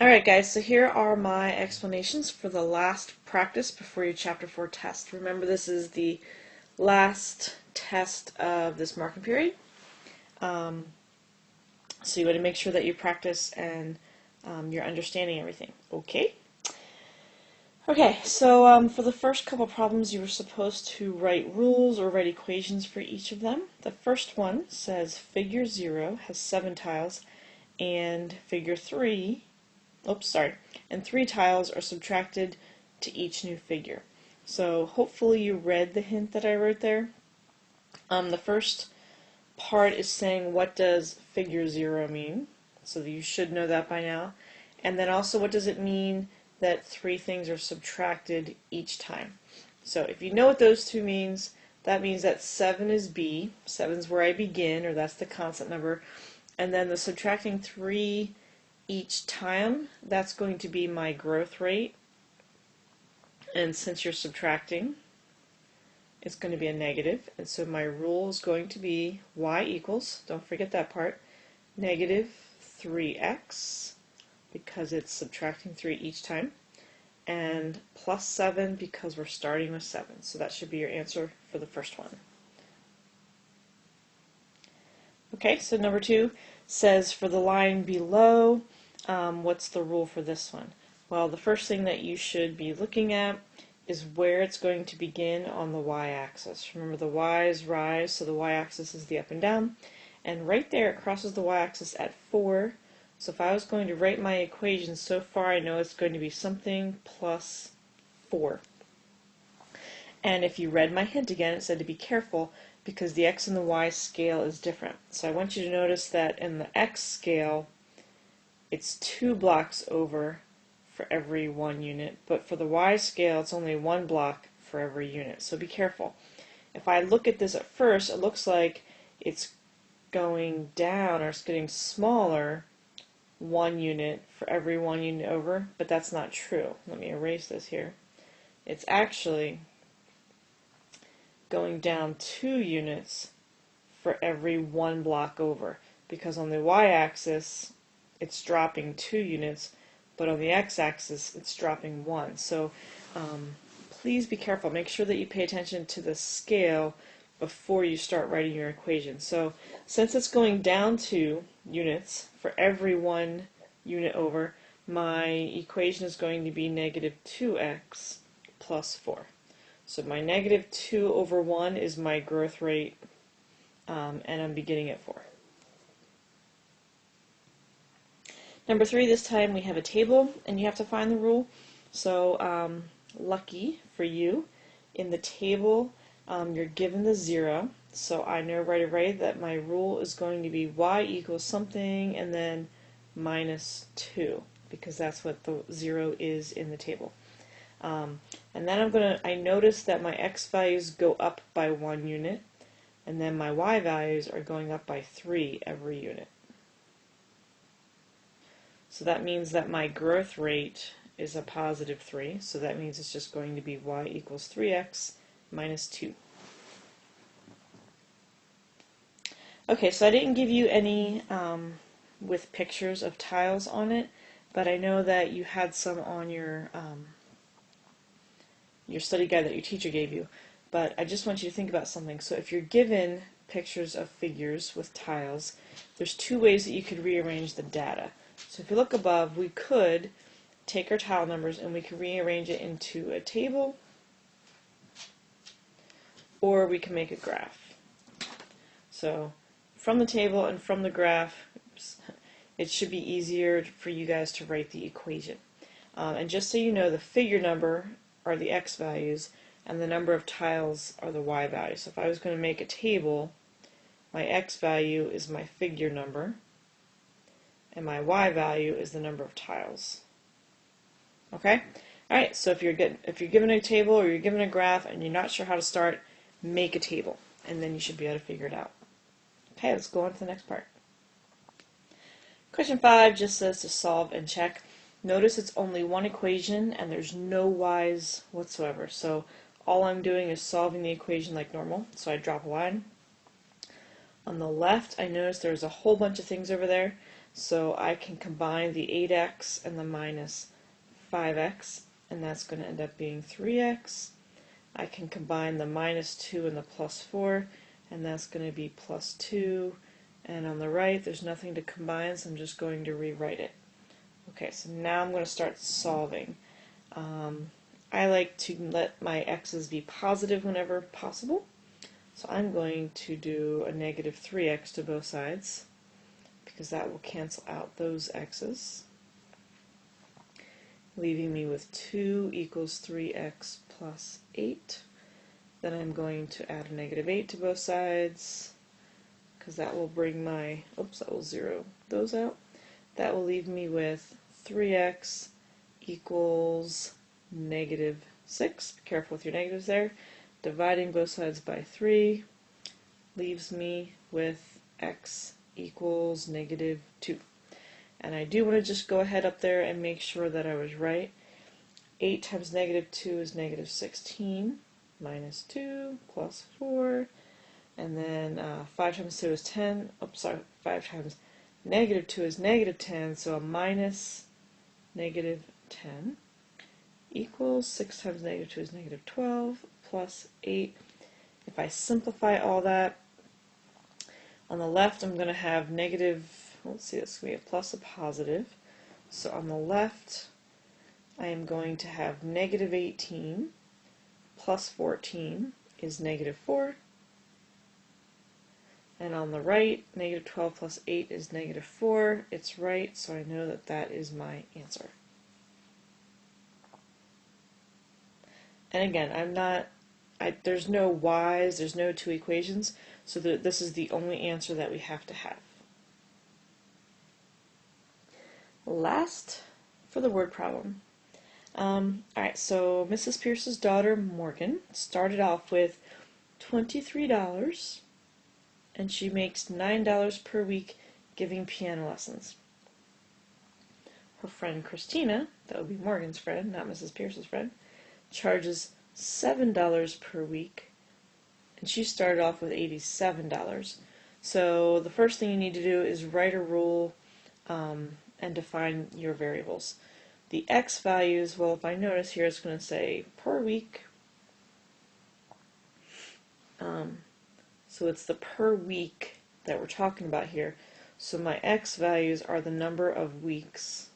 Alright guys, so here are my explanations for the last practice before your Chapter 4 test. Remember, this is the last test of this marking period. So you want to make sure that you practice and you're understanding everything. Okay? Okay, so for the first couple problems you were supposed to write rules or write equations for each of them. The first one says figure 0 has 7 tiles and figure 3 and 3 tiles are subtracted to each new figure. So hopefully you read the hint that I wrote there. The first part is saying what does figure 0 mean, so you should know that by now. And then also what does it mean that 3 things are subtracted each time. So if you know what those two means, that means that 7 is B, 7 is where I begin, or that's the constant number, and then the subtracting 3 each time, that's going to be my growth rate. And since you're subtracting, it's going to be a negative. And so my rule is going to be y equals, don't forget that part, negative 3x, because it's subtracting 3 each time, and plus 7 because we're starting with 7. So that should be your answer for the first one. Okay, so number 2 says for the line below, what's the rule for this one? Well, the first thing that you should be looking at is where it's going to begin on the y-axis. Remember, the y's rise, so the y-axis is the up and down, and right there it crosses the y-axis at 4. So if I was going to write my equation, so far I know it's going to be something plus 4. And if you read my hint again, it said to be careful because the x and the y scale is different. So I want you to notice that in the x scale, it's 2 blocks over for every 1 unit, but for the y scale, it's only 1 block for every unit. So be careful. If I look at this at first, it looks like it's going down, or it's getting smaller 1 unit for every 1 unit over, but that's not true. Let me erase this here. It's actually going down 2 units for every 1 block over, because on the y-axis it's dropping 2 units, but on the x-axis it's dropping 1. So please be careful. Make sure that you pay attention to the scale before you start writing your equation. So since it's going down 2 units for every 1 unit over, my equation is going to be negative 2x plus 4. So my negative 2 over 1 is my growth rate, and I'm beginning at 4. Number 3, this time we have a table, and you have to find the rule. So lucky for you, in the table you're given the 0, so I know right away that my rule is going to be y equals something and then minus 2, because that's what the 0 is in the table. And then I notice that my x values go up by 1 unit, and then my y values are going up by 3 every unit. So that means that my growth rate is a positive 3, so that means it's just going to be y equals 3x minus 2. Okay, so I didn't give you any with pictures of tiles on it, but I know that you had some on your study guide that your teacher gave you. But I just want you to think about something. So if you're given pictures of figures with tiles, there's 2 ways that you could rearrange the data. So if you look above, we could take our tile numbers and we could rearrange it into a table, or we can make a graph. So from the table and from the graph, it should be easier for you guys to write the equation. And just so you know, the figure number are the x values, and the number of tiles are the y values. So if I was going to make a table, my x value is my figure number, and my y value is the number of tiles. Okay? Alright, so if you're given a table or you're given a graph and you're not sure how to start, make a table, and then you should be able to figure it out. Okay, let's go on to the next part. Question 5 just says to solve and check. Notice it's only one equation and there's no y's whatsoever. So all I'm doing is solving the equation like normal. So I drop a line. On the left, I notice there's a whole bunch of things over there. So I can combine the 8x and the minus 5x, and that's going to end up being 3x. I can combine the minus 2 and the plus 4, and that's going to be plus 2. And on the right, there's nothing to combine, so I'm just going to rewrite it. Okay, so now I'm going to start solving. I like to let my x's be positive whenever possible. So I'm going to do a negative 3x to both sides, because that will cancel out those x's, leaving me with 2 equals 3x plus 8. Then I'm going to add a negative 8 to both sides, because that will bring my, that will zero those out. That will leave me with 3x equals negative 6. Be careful with your negatives there. Dividing both sides by 3 leaves me with x equals negative 2. And I do want to just go ahead up there and make sure that I was right. 8 times negative 2 is negative 16, minus 2, plus 4, and then 5 times 2 is 10. 5 times negative 2 is negative 10, so a minus negative 10 equals 6 times negative 2 is negative 12, plus 8. If I simplify all that, on the left I'm going to have negative, let's see, this is going to be a plus, a positive. So on the left, I am going to have negative 18 plus 14 is negative 4. And on the right, negative 12 plus 8 is negative 4. It's right, so I know that that is my answer. And again, there's no y's, there's no two equations, so this is the only answer that we have to have. Last for the word problem. Alright, so Mrs. Pierce's daughter, Morgan, started off with $23, and she makes $9 per week giving piano lessons. Her friend Christina, that would be Morgan's friend, not Mrs. Pierce's friend, charges $7 per week, and she started off with $87. So the first thing you need to do is write a rule and define your variables. The x values, well, if I notice here, it's going to say per week. So it's the per week that we're talking about here. So my x values are the number of weeks.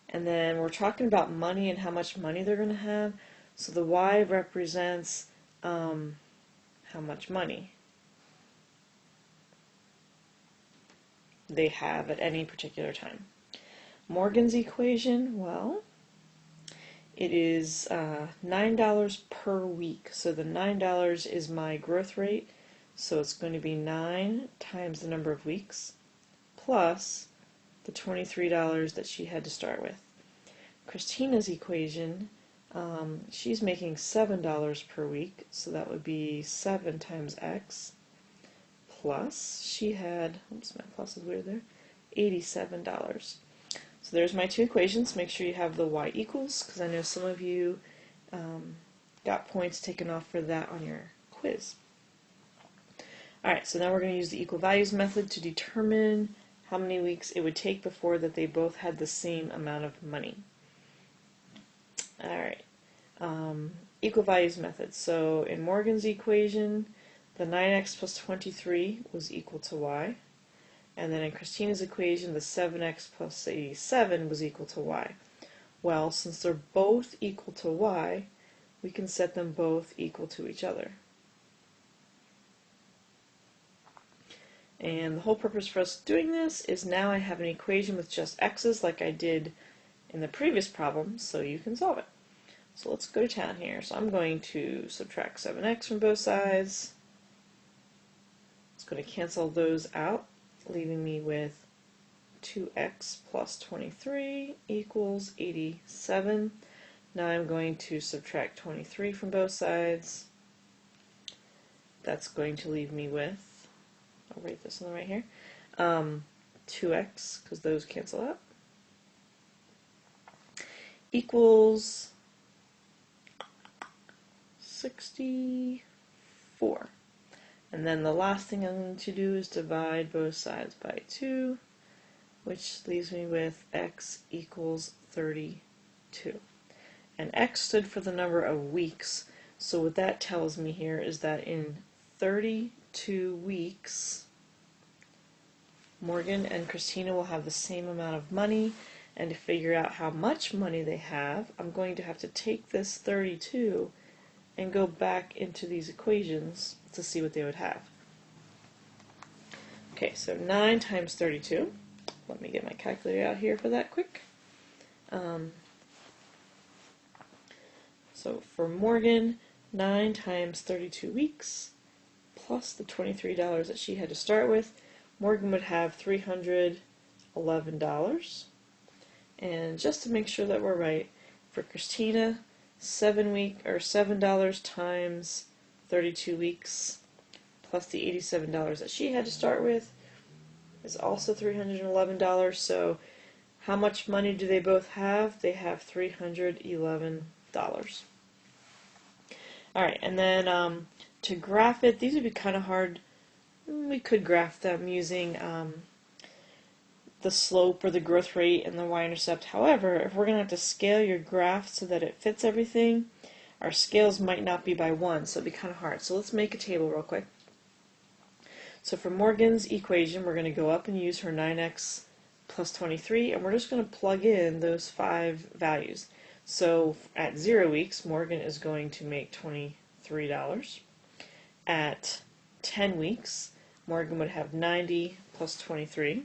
And then we're talking about money and how much money they're going to have. So the y represents how much money they have at any particular time. Morgan's equation, well, it is $9 per week. So the $9 is my growth rate. So it's going to be 9 times the number of weeks plus the $23 that she had to start with. Christina's equation, she's making $7 per week, so that would be 7 times x, plus she had, oops, my plus is weird there, $87. So there's my two equations. Make sure you have the y equals, because I know some of you got points taken off for that on your quiz. Alright, so now we're going to use the equal values method to determine how many weeks it would take before that they both had the same amount of money. Alright, equal values method. So in Morgan's equation, the 9x plus 23 was equal to y. And then in Christina's equation, the 7x plus 87 was equal to y. Well, since they're both equal to y, we can set them both equal to each other. And the whole purpose for us doing this is now I have an equation with just x's like I did in the previous problem, so you can solve it. So let's go to town here. So I'm going to subtract 7x from both sides. It's going to cancel those out, leaving me with 2x plus 23 equals 87. Now I'm going to subtract 23 from both sides. That's going to leave me with, I'll write this on the right here, 2x, because those cancel out, equals 64. And then the last thing I'm going to do is divide both sides by 2, which leaves me with x equals 32. And x stood for the number of weeks, so what that tells me here is that in 32 weeks, Morgan and Christina will have the same amount of money, and to figure out how much money they have, I'm going to have to take this 32 and go back into these equations to see what they would have. Okay, so 9 times 32. Let me get my calculator out here for that quick. So for Morgan, 9 times 32 weeks, plus the $23 that she had to start with, Morgan would have $311. And just to make sure that we're right, for Christina, $7 times 32 weeks, plus the $87 that she had to start with, is also $311. So how much money do they both have? They have $311. Alright, and then to graph it, these would be kind of hard. We could graph them using the slope or the growth rate and the y-intercept. However, if we're going to have to scale your graph so that it fits everything, our scales might not be by 1, so it'd be kind of hard. So let's make a table real quick. So for Morgan's equation, we're going to go up and use her 9x plus 23, and we're just going to plug in those 5 values. So at 0 weeks, Morgan is going to make $23. At 10 weeks, Morgan would have 90 plus 23.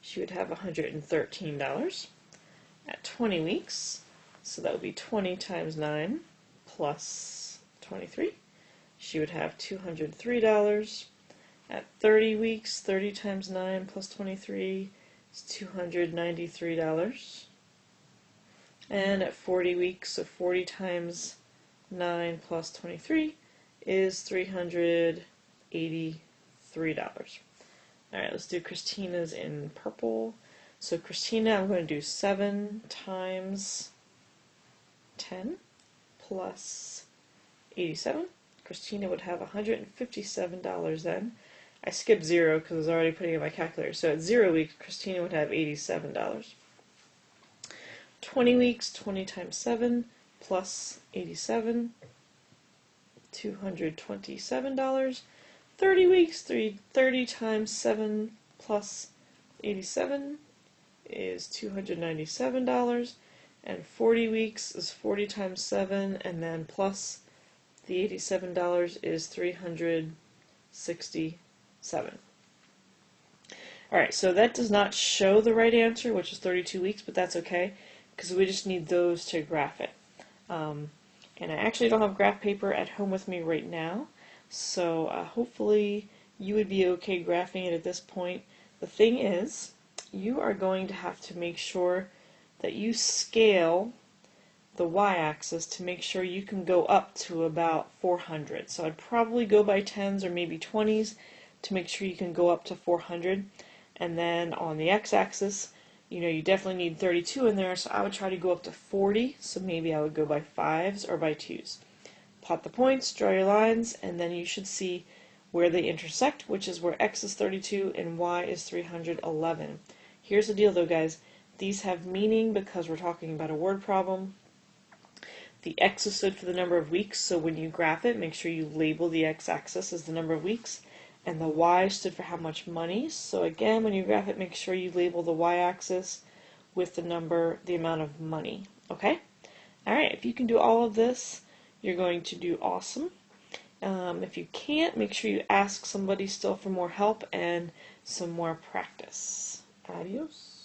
She would have $113. At 20 weeks, so that would be 20 times 9 plus 23. She would have $203. At 30 weeks, 30 times 9 plus 23 is $293. And at 40 weeks, so 40 times 9 plus 23 is $383. Alright, let's do Christina's in purple. So Christina, I'm going to do 7 times 10 plus 87. Christina would have $157 then. I skipped 0 because I was already putting in my calculator. So at 0 weeks, Christina would have $87. 20 weeks, 20 times 7 plus 87, $227. 30 weeks, 30 times 7 plus 87 is $297. And 40 weeks is 40 times 7, and then plus the $87 is $367. Alright, so that does not show the right answer, which is 32 weeks, but that's okay, because we just need those to graph it. And I actually don't have graph paper at home with me right now, so hopefully you would be okay graphing it at this point. The thing is, you are going to have to make sure that you scale the y-axis to make sure you can go up to about 400. So I'd probably go by 10s or maybe 20s to make sure you can go up to 400. And then on the x-axis, you know, you definitely need 32 in there, so I would try to go up to 40, so maybe I would go by 5s or by 2s. Plot the points, draw your lines, and then you should see where they intersect, which is where x is 32 and y is 311. Here's the deal though, guys. These have meaning because we're talking about a word problem. The x is stood for the number of weeks, so when you graph it, make sure you label the x-axis as the number of weeks. And the y stood for how much money. So again, when you graph it, make sure you label the y-axis with the amount of money. Okay? Alright, if you can do all of this, you're going to do awesome. If you can't, make sure you ask somebody still for more help and some more practice. Adios.